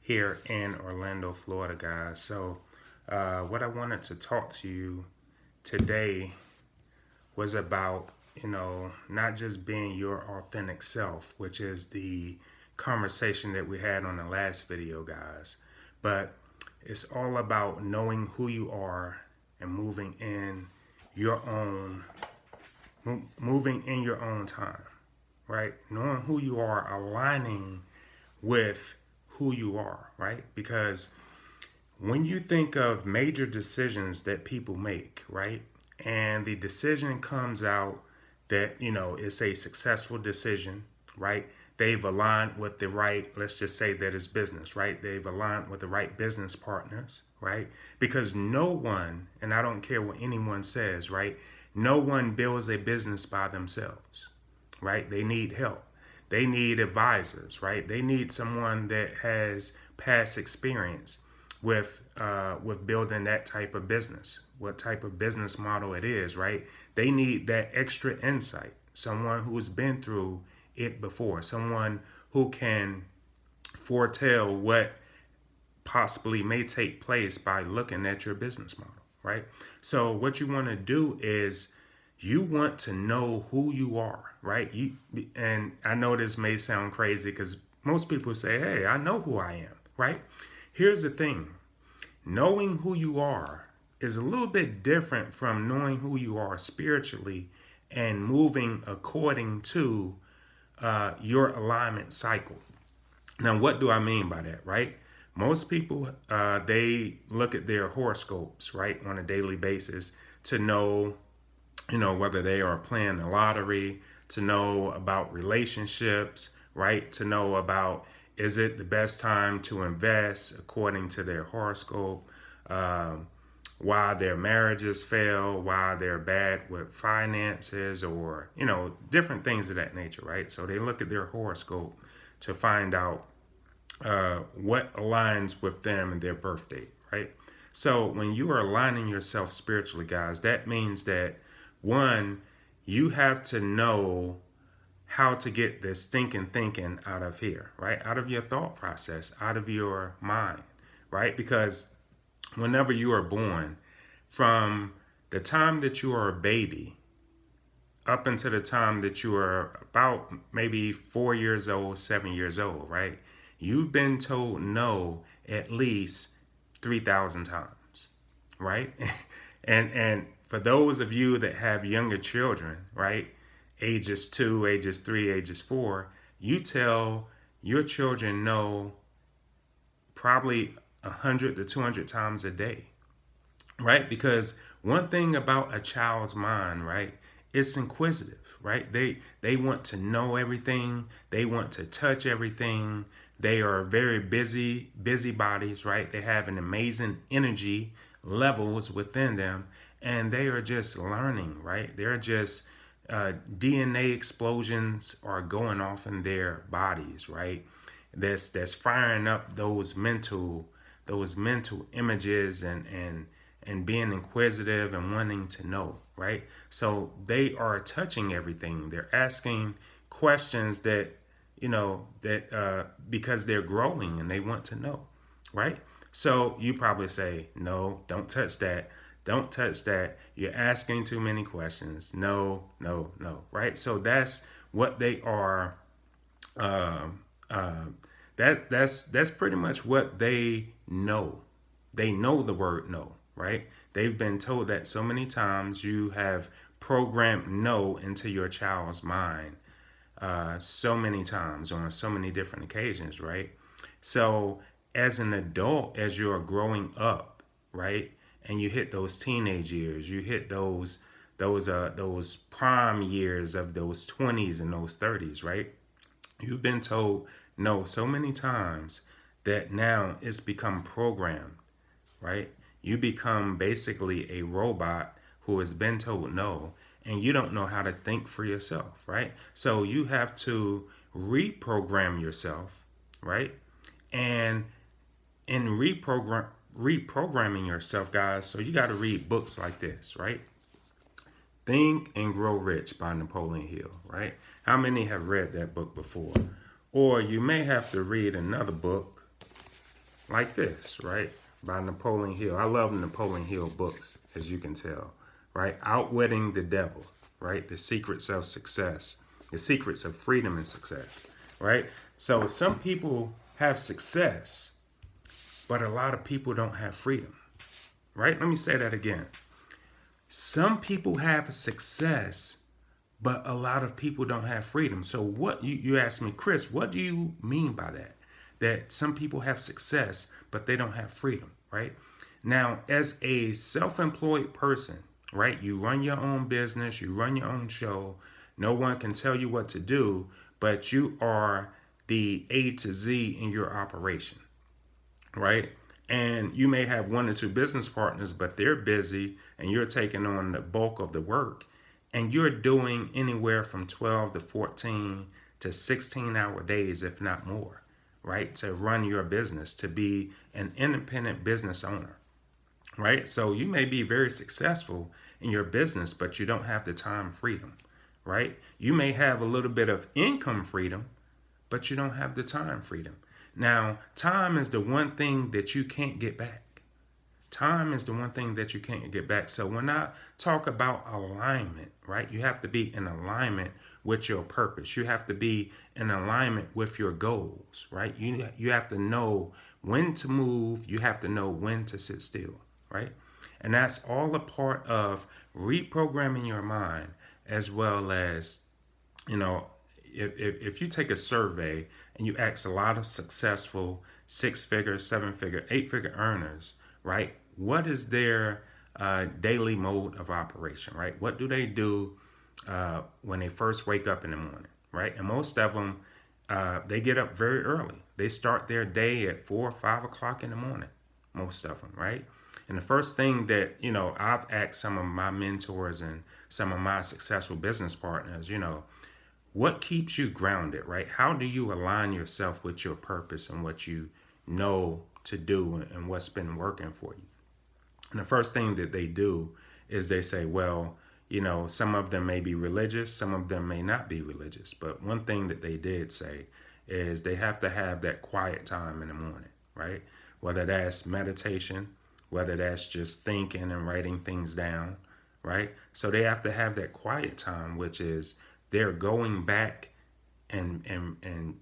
here in Orlando, Florida, guys. So, what I wanted to talk to you today was about, not just being your authentic self, which is the conversation that we had on the last video, guys, but it's all about knowing who you are and moving in your own time, right? Knowing who you are, aligning with who you are, right? Because when you think of major decisions that people make, right? And the decision comes out that, it's a successful decision, right? They've aligned with the right, let's just say that it's business, right? They've aligned with the right business partners, right? Because no one, and I don't care what anyone says, right? No one builds a business by themselves, right? They need help. They need advisors, right? They need someone that has past experience with building that type of business, what type of business model it is, right? They need that extra insight, someone who's been through it before, someone who can foretell what possibly may take place by looking at your business model, right? So what you want to do is you want to know who you are, right? And I know this may sound crazy because most people say, hey, I know who I am, right? Here's the thing. Knowing who you are is a little bit different from knowing who you are spiritually and moving according to your alignment cycle. Now, what do I mean by that, right? Most people, they look at their horoscopes, right, on a daily basis to know, whether they are playing the lottery, to know about relationships, right, to know about is it the best time to invest according to their horoscope, why their marriages fail, why they're bad with finances, or, different things of that nature, right? So they look at their horoscope to find out what aligns with them and their birth date, right? So when you are aligning yourself spiritually, guys, that means that, one, you have to know how to get this thinking out of here, right? Out of your thought process, out of your mind, right? Because whenever you are born, from the time that you are a baby up until the time that you are about maybe 4 years old, 7 years old, right? You've been told no at least 3,000 times, right? and for those of you that have younger children, right? Ages 2, ages 3, ages 4, you tell your children no probably 100 to 200 times a day, right? Because one thing about a child's mind, right, it's inquisitive, right? They want to know everything. They want to touch everything. They are very busy bodies, right? They have an amazing energy levels within them, and they are just learning, right? They're just DNA explosions are going off in their bodies, right? That's firing up those mental images and being inquisitive and wanting to know, right? So they are touching everything. They're asking questions that, because they're growing and they want to know, right? So you probably say, no, don't touch that. Don't touch that. You're asking too many questions. No, no, no, right? So that's what they are. That's pretty much what they know. They know the word no, right? They've been told that so many times. You have programmed no into your child's mind so many times on so many different occasions, right? So as an adult, as you're growing up, right, and you hit those teenage years, you hit those prime years of those 20s and those 30s, right? You've been told no so many times that now it's become programmed, right? You become basically a robot who has been told no, and you don't know how to think for yourself, right? So you have to reprogram yourself, right? And in reprogramming yourself, guys, so you got to read books like this, right? Think and Grow Rich by Napoleon Hill, right? How many have read that book before? Or you may have to read another book like this, right? By Napoleon Hill. I love Napoleon Hill books, as you can tell, right? Outwitting the Devil, right? The Secrets of Success, the Secrets of Freedom and Success, right? So some people have success, but a lot of people don't have freedom, right? Let me say that again. Some people have success, but a lot of people don't have freedom. So what you asked me, Chris, what do you mean by that? That some people have success, but they don't have freedom, right? Now, as a self-employed person, right, you run your own business, you run your own show. No one can tell you what to do, but you are the A to Z in your operation, right? And you may have one or two business partners, but they're busy and you're taking on the bulk of the work. And you're doing anywhere from 12 to 14 to 16-hour days, if not more, right? To run your business, to be an independent business owner, right? So you may be very successful in your business, but you don't have the time freedom, right? You may have a little bit of income freedom, but you don't have the time freedom. Now, time is the one thing that you can't get back. Time is the one thing that you can't get back. So when I talk about alignment, right, you have to be in alignment with your purpose. You have to be in alignment with your goals, right? You have to know when to move. You have to know when to sit still, right? And that's all a part of reprogramming your mind, as well as, you know, if you take a survey and you ask a lot of successful 6-figure, 7-figure, 8-figure earners, right? What is their daily mode of operation, right? What do they do when they first wake up in the morning, right? And most of them, they get up very early. They start their day at 4 or 5 o'clock in the morning, most of them, right? And the first thing that, I've asked some of my mentors and some of my successful business partners, what keeps you grounded, right? How do you align yourself with your purpose and what you know to do and what's been working for you? And the first thing that they do is they say, well, some of them may be religious, some of them may not be religious. But one thing that they did say is they have to have that quiet time in the morning, right? Whether that's meditation, whether that's just thinking and writing things down, right? So they have to have that quiet time, which is they're going back and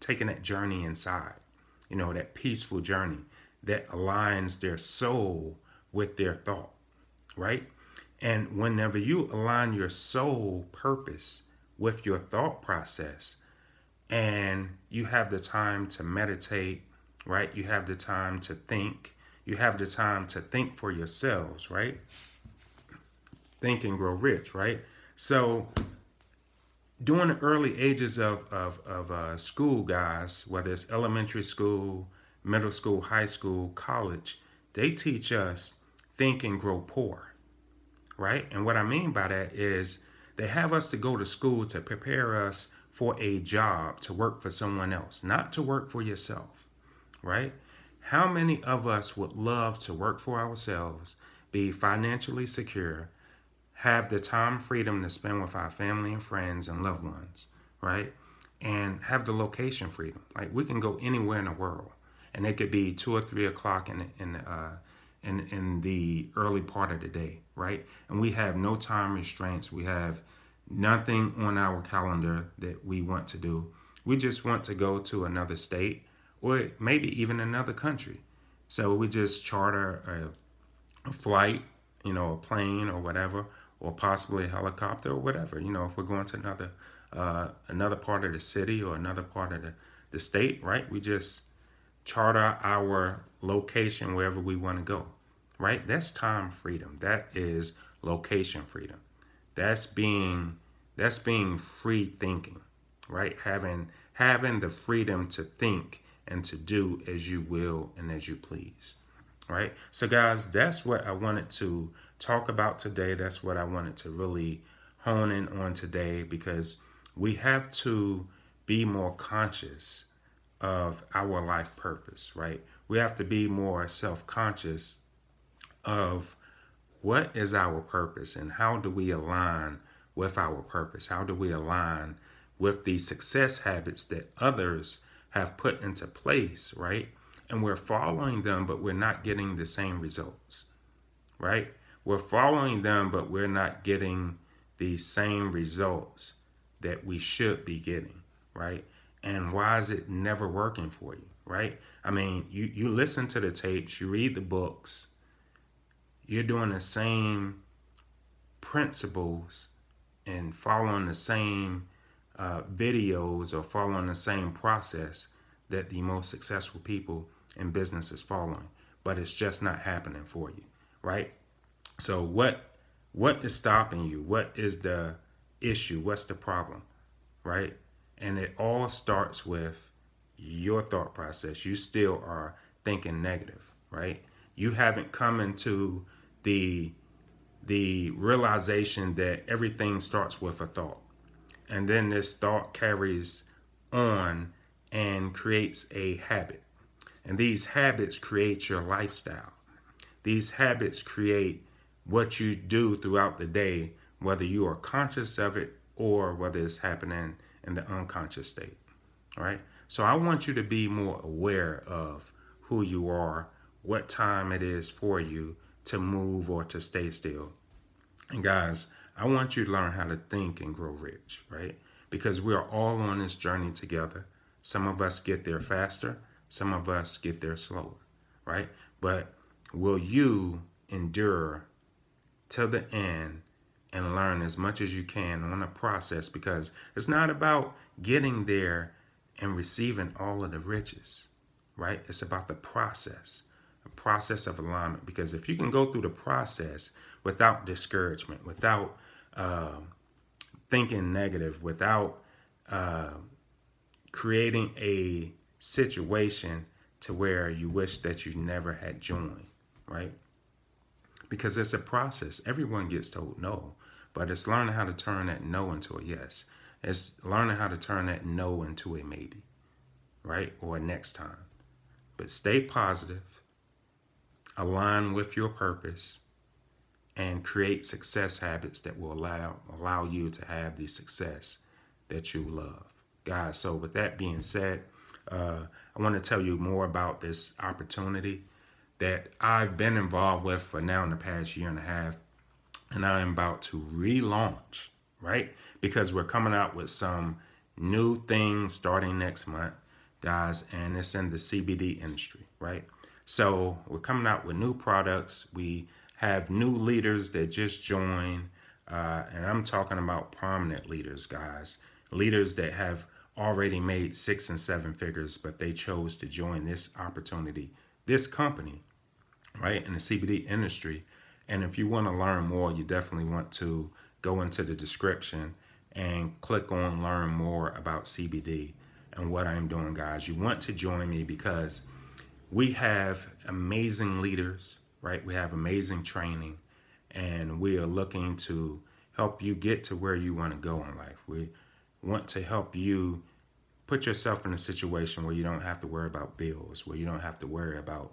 taking that journey inside, that peaceful journey that aligns their soul with their thought, right? And whenever you align your soul purpose with your thought process, and you have the time to meditate, right? You have the time to think. You have the time to think for yourselves, right? Think and grow rich, right? So during the early ages of school, guys, whether it's elementary school, middle school, high school, college, they teach us think and grow poor, right? And what I mean by that is they have us to go to school to prepare us for a job, to work for someone else, not to work for yourself, right? How many of us would love to work for ourselves, be financially secure, have the time freedom to spend with our family and friends and loved ones, right? And have the location freedom. Like we can go anywhere in the world, and it could be 2 or 3 o'clock in the early part of the day, right? And we have no time restraints. We have nothing on our calendar that we want to do. We just want to go to another state or maybe even another country. So we just charter a flight, a plane or whatever, or possibly a helicopter or whatever. If we're going to another part of the city or another part of the state, right? We just charter our location wherever we want to go, right? That's time freedom. That is location freedom. That's being free thinking, right? Having the freedom to think and to do as you will and as you please, right? So guys, that's what I wanted to talk about today. That's what I wanted to really hone in on today, because we have to be more conscious of our life purpose, right? We have to be more self-conscious of what is our purpose and how do we align with our purpose? How do we align with the success habits that others have put into place, right? And we're following them, but we're not getting the same results, right? We're following them, but we're not getting the same results that we should be getting, right? And why is it never working for you, right? I mean, you listen to the tapes, you read the books, you're doing the same principles and following the same videos or following the same process that the most successful people in business is following, but it's just not happening for you, right? So what is stopping you? What is the issue? What's the problem, right? And it all starts with your thought process. You still are thinking negative, right? You haven't come into the realization that everything starts with a thought. And then this thought carries on and creates a habit. And these habits create your lifestyle. These habits create what you do throughout the day, whether you are conscious of it or whether it's happening in the unconscious state. All right. So I want you to be more aware of who you are, what time it is for you to move or to stay still. And guys, I want you to learn how to think and grow rich, right? Because we are all on this journey together. Some of us get there faster, some of us get there slower, right? But will you endure till the end and learn as much as you can on the process? Because it's not about getting there and receiving all of the riches, right? It's about the process of alignment. Because if you can go through the process without discouragement, without thinking negative, without creating a situation to where you wish that you never had joined, right? Because it's a process. Everyone gets told no, but it's learning how to turn that no into a yes. It's learning how to turn that no into a maybe, right? Or a next time. But stay positive, align with your purpose, and create success habits that will allow you to have the success that you love. Guys, so with that being said, I want to tell you more about this opportunity that I've been involved with for now in the past year and a half. And I am about to relaunch, right? Because we're coming out with some new things starting next month, guys, and it's in the CBD industry, right? So we're coming out with new products. We have new leaders that just joined, and I'm talking about prominent leaders, guys. Leaders that have already made 6 and 7 figures, but they chose to join this opportunity, this company, right, in the CBD industry. And if you want to learn more, you definitely want to go into the description and click on learn more about CBD and what I'm doing, guys. You want to join me because we have amazing leaders, right? We have amazing training, and we are looking to help you get to where you want to go in life. We want to help you put yourself in a situation where you don't have to worry about bills, where you don't have to worry about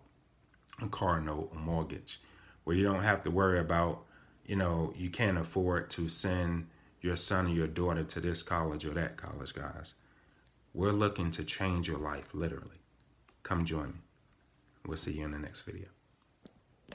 a car note or mortgage, where you don't have to worry about, you can't afford to send your son or your daughter to this college or that college, guys. We're looking to change your life, literally. Come join me. We'll see you in the next video.